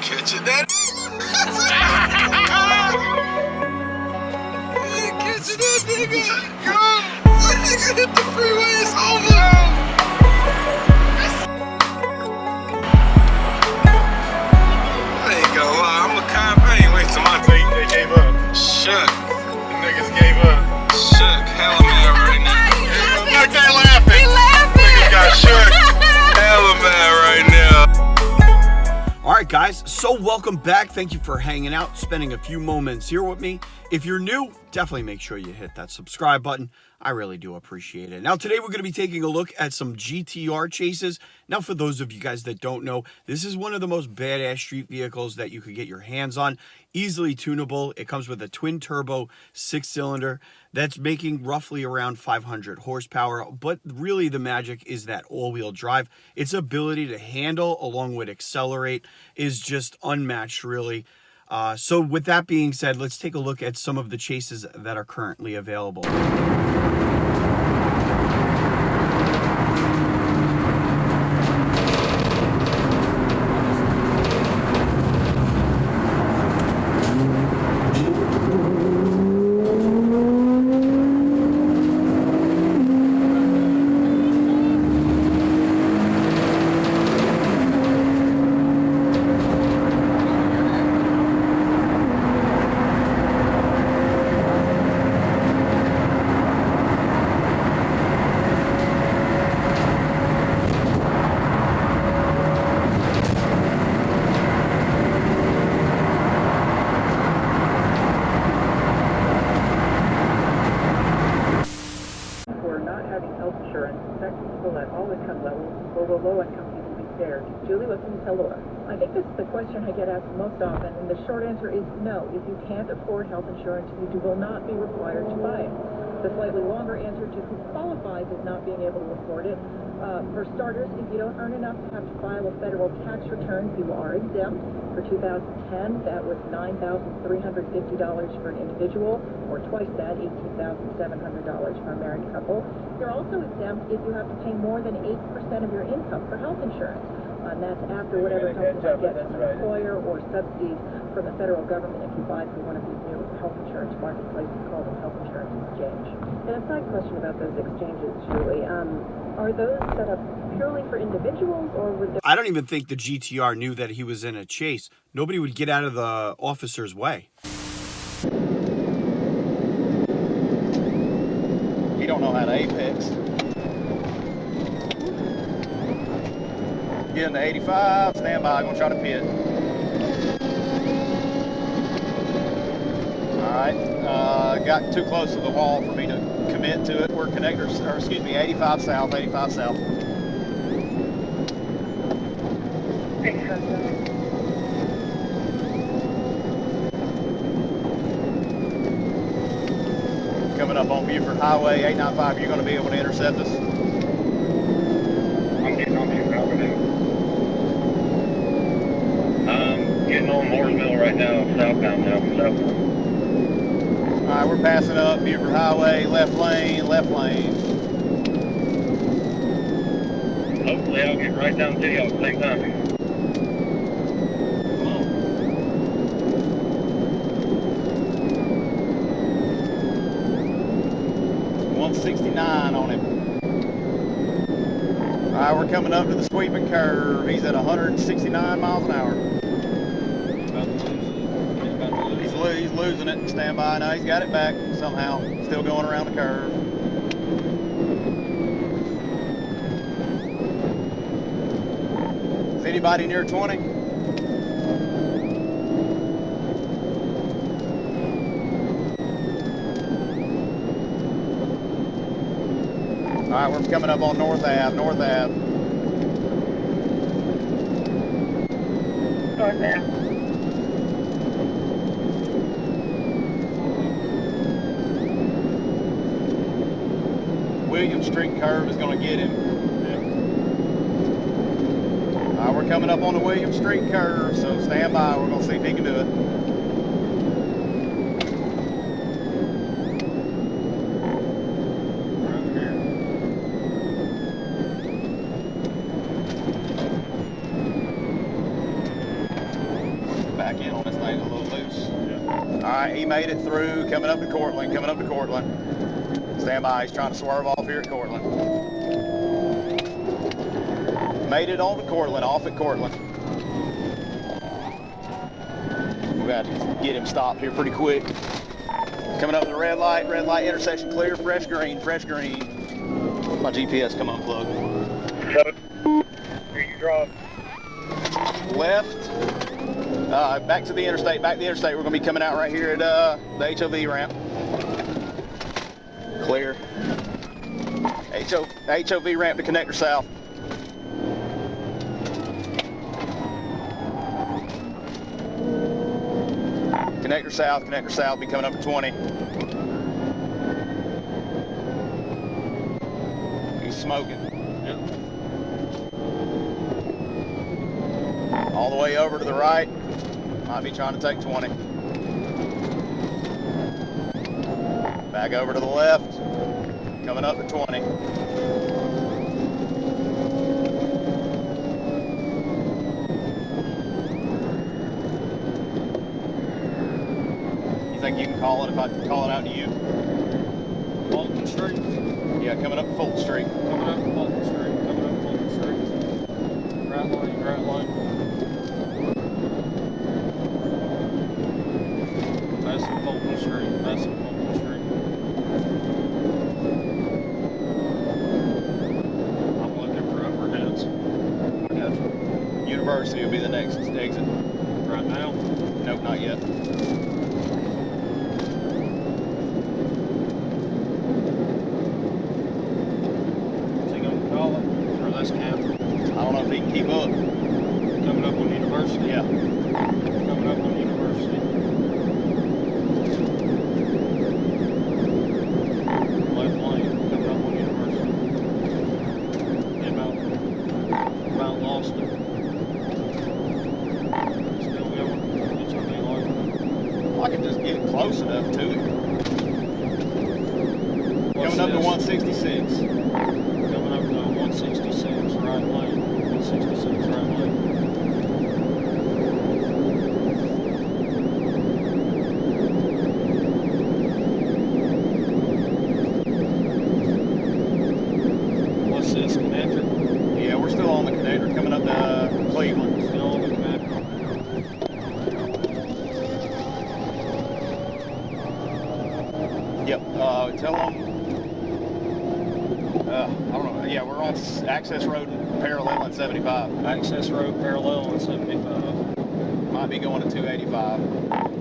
catching that. Catching that nigga. Go. That nigga hit the freeway. It's over. I ain't gonna lie. I'm a cop. I ain't wasting my time. They gave up. Shook. The niggas gave up. Shook. Hella mad right now. Look, they laughing. He laughing. Niggas got shook. Hella mad right now. All right, guys, so welcome back. Thank you for hanging out, spending a few moments here with me. If you're new, definitely make sure you hit that subscribe button. I really do appreciate it. Now, today we're going to be taking a look at some GT-R chases. Now, for those of you guys that don't know, this is one of the most badass street vehicles that you could get your hands on. Easily tunable. It comes with a twin-turbo 6-cylinder that's making roughly around 500 horsepower. But really, the magic is that all-wheel drive. Its ability to handle along with accelerate is just unmatched, really. So with that being said, let's take a look at some of the chases that are currently available. Will low-income people be spared? Julie, what can you tell Laura? I think this is the question I get asked most often, and the short answer is no. If you can't afford health insurance, you will not be required to buy it. The slightly longer answer to who qualifies as not being able to afford it. For starters, if you don't earn enough to have to file a federal tax return, you are exempt. For 2010, that was $9,350 for an individual, or twice that, $18,700 for a married couple. You're also exempt if you have to pay more than 8% of your income for health insurance. And that's after whatever help you might get from an employer or subsidies from the federal government if you buy through one of these new health insurance marketplaces called a health insurance exchange. And a side question about those exchanges, Julie. Are those set up purely for individuals, or would there... I don't even think the GT-R knew that he was in a chase. Nobody would get out of the officer's way. You don't know how to apex. Get into 85, stand by, gonna try to pit. Alright, got too close to the wall for me to commit to it. We're connectors, or excuse me, 85 south, 85 south. Coming up on Buford Highway 895, you're going to be able to intercept us. I'm getting on Buford Highway now. Getting on Mooresville right now, southbound now, southbound. Alright, we're passing up Buford Highway, left lane, left lane. Hopefully I'll get right down to you at the same time. 169 on him. Alright, we're coming up to the sweeping curve. He's at 169 miles an hour. He's losing it. Stand by. No, he's got it back somehow. Still going around the curve. Is anybody near 20? Alright, we're coming up on North Ave, North Ave. North Ave. William Street curve is going to get him. Alright, we're coming up on the William Street curve, so stand by. We're going to see if he can do it. right, he made it through, coming up to Cortland, Stand by, he's trying to swerve off here at Cortland. Made it on to Cortland, off at Cortland. We got to get him stopped here pretty quick. Coming up to the red light intersection clear, fresh green. My GPS come unplugged. 7. Here you drop. Left, back to the interstate, We're going to be coming out right here at the HOV ramp. Clear. HOV ramp to connector south. Connector south, be coming up to 20. He's smoking. Yep. All the way over to the right, might be trying to take 20. Back over to the left, coming up to 20. You think you can call it if I call it out to you? Fulton Street. Yeah, coming up Fulton Street. Coming up Fulton Street. Right lane. Passing Fulton Street. I'm looking for overheads. I got you. University will be the next exit. Right now? Nope, not yet. Is he going to call it? Or that's Camp? I don't know if he can keep up. Coming up on University? Yeah. Coming up on University. Left lane, coming up on University. About lost it. Still going. It's going to be like. I can just get close enough to it. Coming up to 166. Coming up to 166, right lane. 166, right lane. What's this, connector? Yeah, we're still on the connector, coming up to Cleveland. Still on the connector. Yep, tell them, I don't know, yeah, we're on access road parallel in 75. Access road parallel in 75. Might be going to 285.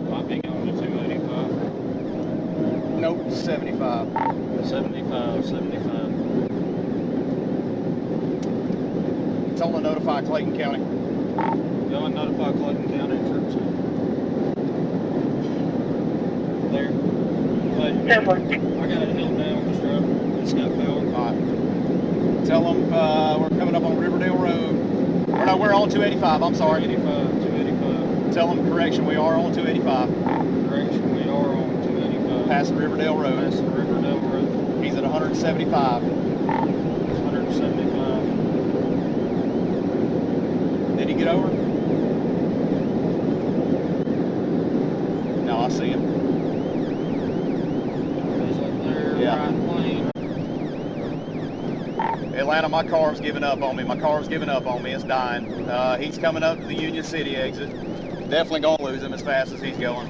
Might be going to 285. Nope, 75. 75. Tell them to notify Clayton County. Go and notify Clayton County troops. There. But I got it held down, this road. It's got power. Alright. Tell them we're coming up on Riverdale Road. Or no, we're on 285, I'm sorry. 285. Tell them, correction, we are on 285. Correction, we are on 285. Past Riverdale Road. Past the Riverdale Road. He's at 175. 175. Did he get over? No, I see him. He's up there, Yeah. right lane. Atlanta, my car's giving up on me. It's dying. He's coming up to the Union City exit. Definitely gonna lose him as fast as he's going.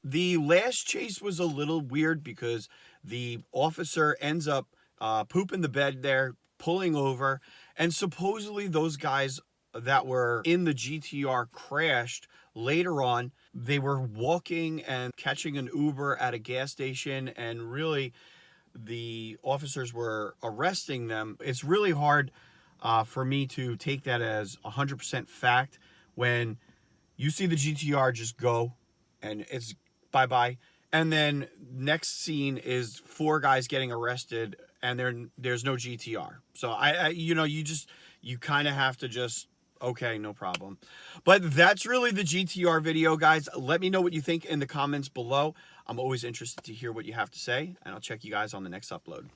The last chase was a little weird because the officer ends up pooping the bed there, pulling over, and supposedly those guys that were in the GT-R crashed. Later on, they were walking and catching an Uber at a gas station, and really the officers were arresting them. It's really hard for me to take that as 100% fact when you see the GT-R just go and it's bye-bye. And then next scene is 4 guys getting arrested and there's no GT-R. So you kind of have to just, okay, no problem. But that's really the GT-R video, guys. Let me know what you think in the comments below. I'm always interested to hear what you have to say, and I'll check you guys on the next upload.